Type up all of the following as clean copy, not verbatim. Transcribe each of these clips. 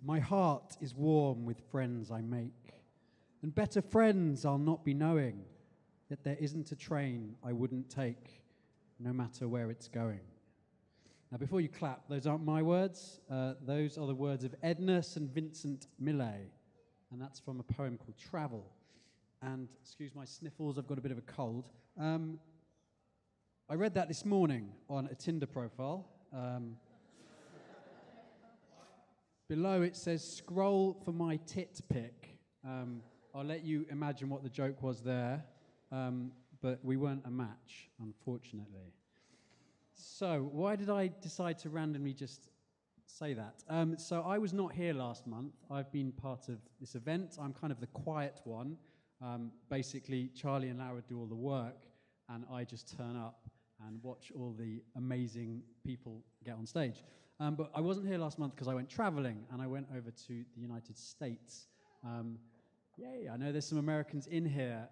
My heart is warm with friends I make, and better friends I'll not be knowing, yet there isn't a train I wouldn't take, no matter where it's going. Now, before you clap, those aren't my words. Those are the words of Edna St. Vincent Millay, and that's from a poem called Travel. And, excuse my sniffles, I've got a bit of a cold. I read that this morning on a Tinder profile. Below it says, scroll for my tit pic. I'll let you imagine what the joke was there, but we weren't a match, unfortunately. So why did I decide to randomly just say that? So I was not here last month. I've been part of this event. I'm kind of the quiet one. Basically, Charlie and Lara do all the work, and I just turn up and watch all the amazing people get on stage. But I wasn't here last month because I went traveling, and I went over to the United States. Yay, I know there's some Americans in here.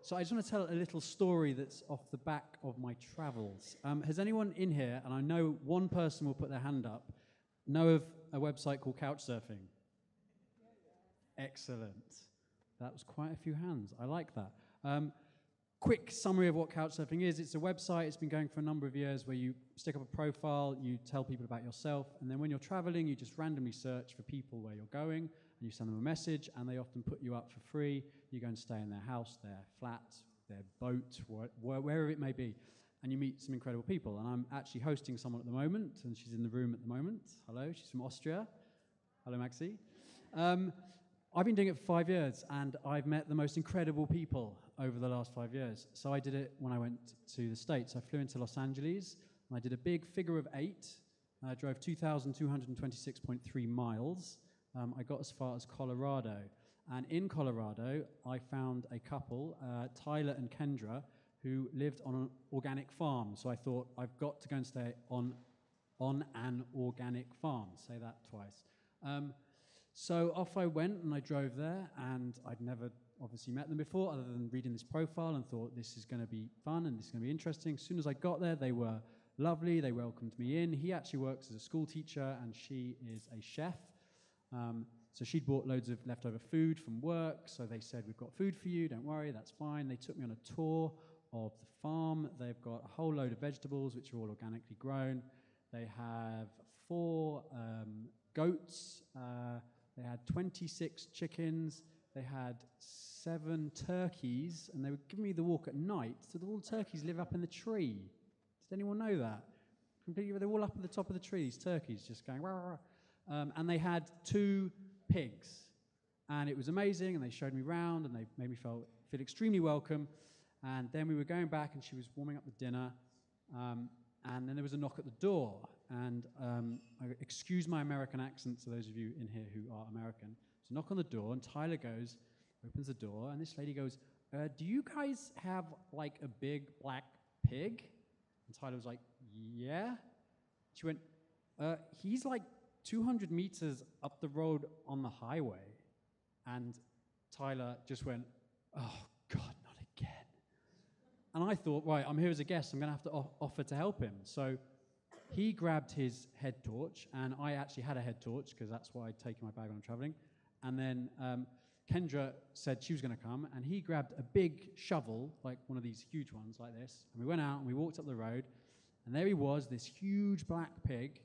So I just want to tell a little story that's off the back of my travels. Has anyone in here, and I know one person will put their hand up, know of a website called Couchsurfing? Excellent. That was quite a few hands. I like that. Quick summary of what Couchsurfing is. It's a website. It's been going for a number of years where you stick up a profile, you tell people about yourself, and then when you're traveling, you just randomly search for people where you're going, and you send them a message, and they often put you up for free. You go and stay in their house, their flat, their boat, wherever it may be, and you meet some incredible people. And I'm actually hosting someone at the moment, and she's in the room at the moment. Hello, she's from Austria. Hello, Maxi. I've been doing it for 5 years, and I've met the most incredible people over the last 5 years. So I did it when I went to the States. I flew into Los Angeles, and I did a big figure of 8. I drove 2,226.3 miles. I got as far as Colorado. And in Colorado, I found a couple, Tyler and Kendra, who lived on an organic farm. So I thought, I've got to go and stay on an organic farm. Say that twice. So off I went, and I drove there, and I'd never obviously met them before, other than reading this profile, and thought this is going to be fun and this is going to be interesting. As soon as I got there, they were lovely. They welcomed me in. He actually works as a school teacher, and she is a chef. So she'd bought loads of leftover food from work, so they said, we've got food for you, don't worry, that's fine. They took me on a tour of the farm. They've got a whole load of vegetables, which are all organically grown. They have 4 goats. They had 26 chickens. They had 7 turkeys, and they were giving me the walk at night. So all the turkeys live up in the tree. Did anyone know that? Completely, they're all up at the top of the tree, these turkeys just going, rah, rah, rah. And they had 2 pigs. And it was amazing, and they showed me around, and they made me feel extremely welcome. And then we were going back, and she was warming up the dinner. And then there was a knock at the door. And I excuse my American accent to those of you in here who are American. So knock on the door, and Tyler opens the door, and this lady goes, do you guys have like a big black pig? And Tyler was like, yeah. She went, he's like 200 meters up the road on the highway. And Tyler just went, oh God, not again. And I thought, right, I'm here as a guest, I'm going to have to offer to help him. So he grabbed his head torch, and I actually had a head torch, because that's what I'd take in my bag when I'm traveling. And then Kendra said she was going to come, and he grabbed a big shovel, like one of these huge ones like this, and we went out, and we walked up the road, and there he was, this huge black pig,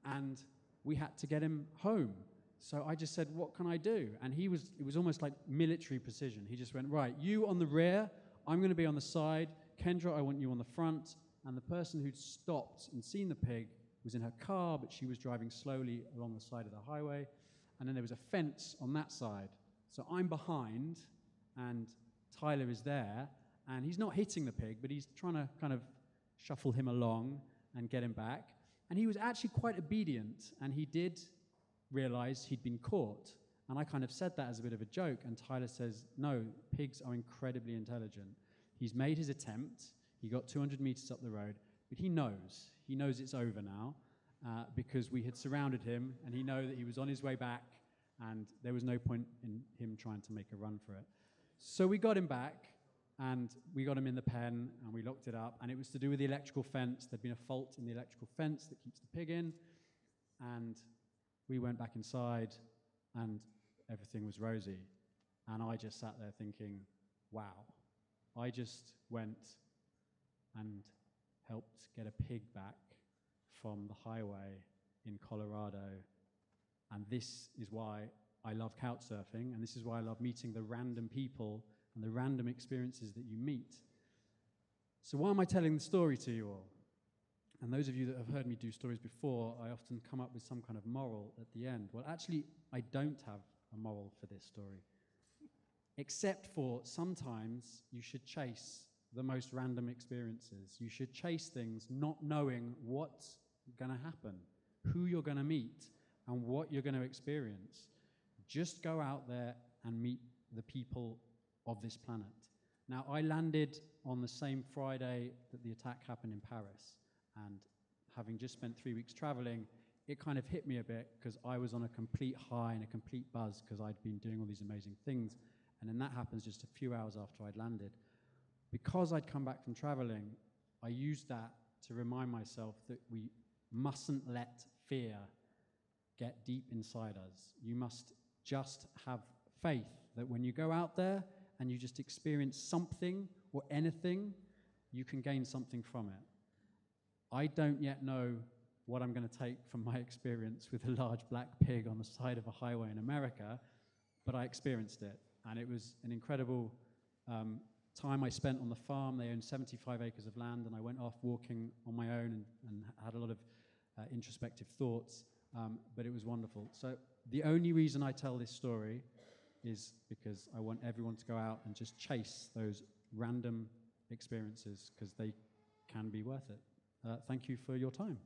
and we had to get him home. So I just said, what can I do? And it was almost like military precision. He just went, right, you on the rear, I'm going to be on the side. Kendra, I want you on the front. And the person who'd stopped and seen the pig was in her car, but she was driving slowly along the side of the highway. And then there was a fence on that side. So I'm behind, and Tyler is there, and he's not hitting the pig, but he's trying to kind of shuffle him along and get him back. And he was actually quite obedient, and he did realize he'd been caught. And I kind of said that as a bit of a joke, and Tyler says, no, pigs are incredibly intelligent. He's made his attempt. He got 200 meters up the road, but he knows it's over now, because we had surrounded him, and he knew that he was on his way back, and there was no point in him trying to make a run for it. So we got him back, and we got him in the pen, and we locked it up, and it was to do with the electrical fence. There'd been a fault in the electrical fence that keeps the pig in, and we went back inside and everything was rosy. And I just sat there thinking, wow, I just went and helped get a pig back from the highway in Colorado. And this is why I love couch surfing, and this is why I love meeting the random people and the random experiences that you meet. So why am I telling the story to you all? And those of you that have heard me do stories before, I often come up with some kind of moral at the end. Well, actually, I don't have a moral for this story, except for sometimes you should chase the most random experiences. You should chase things not knowing what's going to happen, who you're going to meet, and what you're going to experience. Just go out there and meet the people of this planet. Now, I landed on the same Friday that the attack happened in Paris, and having just spent 3 weeks traveling, it kind of hit me a bit because I was on a complete high and a complete buzz because I'd been doing all these amazing things, and then that happens just a few hours after I'd landed. Because I'd come back from traveling, I used that to remind myself that we mustn't let fear get deep inside us. You must just have faith that when you go out there and you just experience something or anything, you can gain something from it. I don't yet know what I'm going to take from my experience with a large black pig on the side of a highway in America, but I experienced it, and it was an incredible time I spent on the farm. They owned 75 acres of land, and I went off walking on my own and had a lot of introspective thoughts, but it was wonderful. So the only reason I tell this story is because I want everyone to go out and just chase those random experiences because they can be worth it. Thank you for your time.